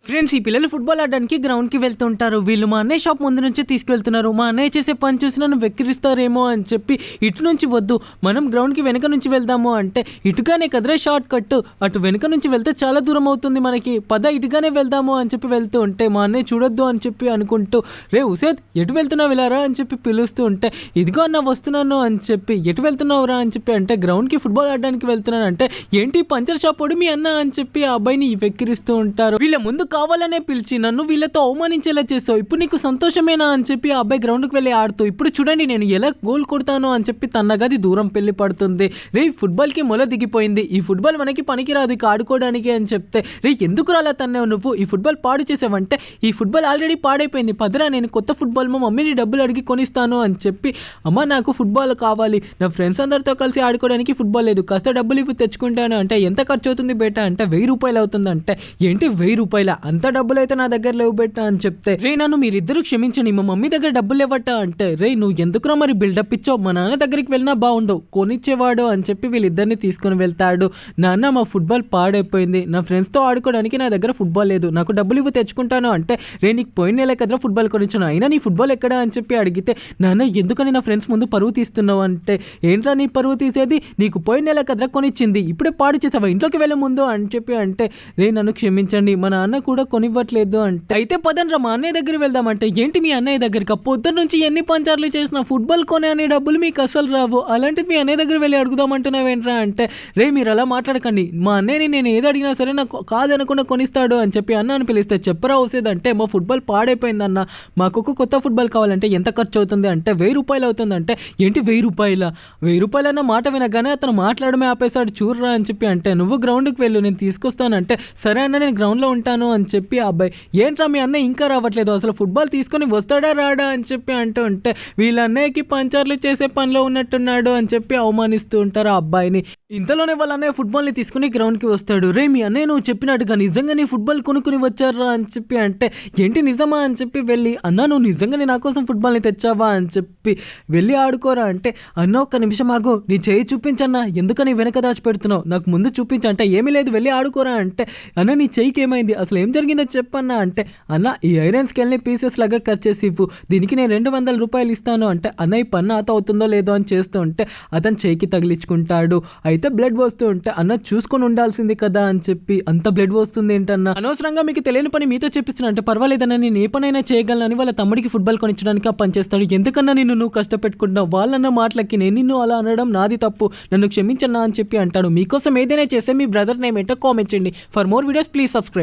Friends, ఈ పిల్లలు football ఆడడానికి గ్రౌండ్కి వెళ్తుంటారు. వీళ్ళు మా అన్నయ్య షాప్ ముందు నుంచి తీసుకెళ్తున్నారు. మా అన్నయ్య చేసే పని చూసి నన్ను వెక్కిరిస్తారేమో అని చెప్పి ఇటు నుంచి వద్దు, మనం గ్రౌండ్కి వెనక నుంచి వెళ్దాము అంటే ఇటుగానే కదరా షార్ట్ కట్, అటు వెనక నుంచి వెళ్తే చాలా దూరం అవుతుంది మనకి, పద ఇటుగానే వెళ్దాము అని చెప్పి వెళ్తూ ఉంటే మా అన్నయ్య చూడొద్దు అని చెప్పి అనుకుంటూ, రే ఉసేద్ ఎటు వెళ్తున్నావు వెళ్ళారా అని చెప్పి పిలుస్తూ ఉంటే, ఇదిగో అన్న వస్తున్నాను అని చెప్పి, ఎటు వెళ్తున్నావురా అని చెప్పి అంటే గ్రౌండ్కి ఫుట్బాల్ ఆడడానికి వెళ్తున్నాను అంటే, ఏంటి పంచర్ షాప్ వాడు మీ అన్న అని చెప్పి ఆ అబ్బాయిని వెక్కిరిస్తూ ఉంటారు. వీళ్ళ ముందు కావాలనే పిలిచి నన్ను వీళ్ళతో అవమానించేలా చేసావు, ఇప్పుడు నీకు సంతోషమేనా అని చెప్పి ఆ అబ్బాయి గ్రౌండ్కి వెళ్ళి ఆడుతూ, ఇప్పుడు చూడండి నేను ఎలా గోల్ కొడతాను అని చెప్పి తన గది దూరం పెళ్లి పడుతుంది. రే ఫుట్బాల్కి మొల దిగిపోయింది, ఈ ఫుట్బాల్ మనకి పనికిరాదు ఇక ఆడుకోవడానికి అని చెప్తే, రే ఎందుకు రాలా తన్నావు నువ్వు, ఈ ఫుట్బాల్ పాడు చేసావంటే, ఈ ఫుట్బాల్ ఆల్రెడీ పాడైపోయింది, పదరా నేను కొత్త ఫుట్బాల్ మా మమ్మీని డబ్బులు అడిగి కొనిస్తాను అని చెప్పి, అమ్మ నాకు ఫుట్బాల్ కావాలి, నా ఫ్రెండ్స్ అందరితో కలిసి ఆడుకోవడానికి ఫుట్బాల్ లేదు, కాస్త డబ్బులు ఇవి తెచ్చుకుంటాను అంటే, ఎంత ఖర్చు అవుతుంది బేటా అంటే, 1000 రూపాయలు అవుతుంది అంటే, ఏంటి 1000 రూపాయల, అంత డబ్బులు అయితే నా దగ్గర లేవు బెట్ట అని చెప్తే, రే నన్ను మీరిద్దరు క్షమించండి, మా మమ్మీ దగ్గర డబ్బులు ఇవ్వట అంటే, రే నువ్వు ఎందుకురా మరి బిల్డప్ ఇచ్చావు, మా నాన్న దగ్గరికి వెళ్ళినా బాగుండవు, కొనిచ్చేవాడు అని చెప్పి వీళ్ళిద్దరిని తీసుకుని వెళ్తాడు. నాన్న మా ఫుట్బాల్ పాడైపోయింది, నా ఫ్రెండ్స్తో ఆడుకోవడానికి నా దగ్గర ఫుట్బాల్ లేదు, నాకు డబ్బులు ఇవ్వు తెచ్చుకుంటాను అంటే, రే నీకు పోయిన నెల కదరా ఫుట్బాల్ కొనిచ్చాను, అయినా నీ ఫుట్బాల్ ఎక్కడా అని చెప్పి అడిగితే, నాన్న ఎందుకని నా ఫ్రెండ్స్ ముందు పరువు తీస్తున్నావు అంటే, ఏంట్రా నీ పరువు తీసేది, నీకు పోయిన నెల కదరా కొనిచ్చింది, ఇప్పుడే పాడు చేసావా, ఇంట్లోకి వెళ్ళే ముందు అని చెప్పి అంటే, రే నన్ను క్షమించండి మా నాన్న కూడా కొనివ్వట్లేదు అంటే, అయితే పదండ్రా మా అన్నయ్య దగ్గర వెళ్దామంటే, ఏంటి మీ అన్నయ్య దగ్గరికి, పొద్దున్న నుంచి ఎన్ని పంచార్లు చేసిన ఫుట్బాల్ కొనే అనే డబ్బులు మీకు అసలు రావు, అలాంటిది మీ అన్నయ్య దగ్గర వెళ్ళి అడుగుదామంటున్నావేంట్రా అంటే, రే మీరు అలా మాట్లాడకండి, మా అన్నయ్యని నేను ఏది అడిగినా సరే నాకు కాదనకుండా కొనిస్తాడు అని చెప్పి అన్న అని పిలిస్తే, చెప్పరా వసేదంటే, మా ఫుట్బాల్ పాడైపోయిందన్న, మాకు ఒక కొత్త ఫుట్బాల్ కావాలంటే ఎంత ఖర్చు అవుతుంది అంటే, 1000 రూపాయలు అవుతుంది అంటే, ఏంటి 1000 రూపాయల, 1000 రూపాయలు అన్న మాట వినగానే అతను మాట్లాడమే ఆపేశాడు, చూడరా అని చెప్పి అంటే, నువ్వు గ్రౌండ్కి వెళ్ళు నేను తీసుకొస్తానంటే, సరే అన్న నేను గ్రౌండ్లో ఉంటాను అని చెప్పి ఆ అబ్బాయి, ఏంట్రా మీ అన్నయ్య ఇంకా రావట్లేదు, అసలు ఫుట్బాల్ తీసుకొని వస్తాడా రాడా అని చెప్పి అంటూ ఉంటే, వీళ్ళ అన్నయ్యకి పంచర్లు చేసే పనిలో ఉన్నట్టున్నాడు అని చెప్పి అవమానిస్తూ ఉంటారు ఆ అబ్బాయిని. ఇంతలోనే వాళ్ళ అన్నయ్య ఫుట్బాల్ని తీసుకుని గ్రౌండ్కి వస్తాడు. రే మీ అన్నయ్య నువ్వు చెప్పినట్టుగా నిజంగానే ఫుట్బాల్ కొనుక్కుని వచ్చారా అని చెప్పి అంటే, ఏంటి నిజమా అని చెప్పి వెళ్ళి, అన్న నువ్వు నిజంగానే నా కోసం ఫుట్బాల్ని తెచ్చావా అని చెప్పి వెళ్ళి ఆడుకోరా అంటే, అన్న ఒక్క నిమిషం ఆగు, నీ చేయి చూపించన్నా, ఎందుకని వెనక దాచిపెడుతున్నావు, నాకు ముందు చూపించంటే, ఏమీ లేదు వెళ్ళి ఆడుకోరా అంటే, అన్న నీ చేయికి ఏమైంది, అసలు ఏం జరిగిందో చెప్పన్నా అంటే, అన్న ఈ ఐరన్ స్కేల్ని పీసెస్ లాగా కట్ చేసి ఇవ్వు, దీనికి నేను 200 రూపాయలు ఇస్తాను అంటే, అన్న ఈ పన్ను అత అవుతుందో లేదో అని చేస్తూ ఉంటే అతను చేయికి తగిలించుకుంటాడు. అయితే బ్లడ్ వస్తూ ఉంటే, అన్న చూసుకొని ఉండాల్సింది కదా అని చెప్పి, అంత బ్లడ్ వస్తుంది ఏంటన్నా, అనవసరంగా మీకు తెలియని పని మీతో చెప్పించిన అంటే, పర్వాలేదన్నా నేను ఏ పనైనా చేయగలనని వాళ్ళ తమ్ముడికి ఫుట్బాల్ కొనిచ్చడానికి ఆ పని చేస్తాడు, ఎందుకన్నా నువ్వు కష్టపెట్టుకుంటున్నావు, వాళ్ళన్న మాటలకి నేను నిన్ను అలా అనడం నాది తప్పు, నన్ను క్షమించన్నా అని చెప్పి అంటాడు. మీకోసం ఏదైనా చేస్తే మీ బ్రదర్ నేమ్ ఏంటో కామెంట్ చేయండి. For more videos please subscribe.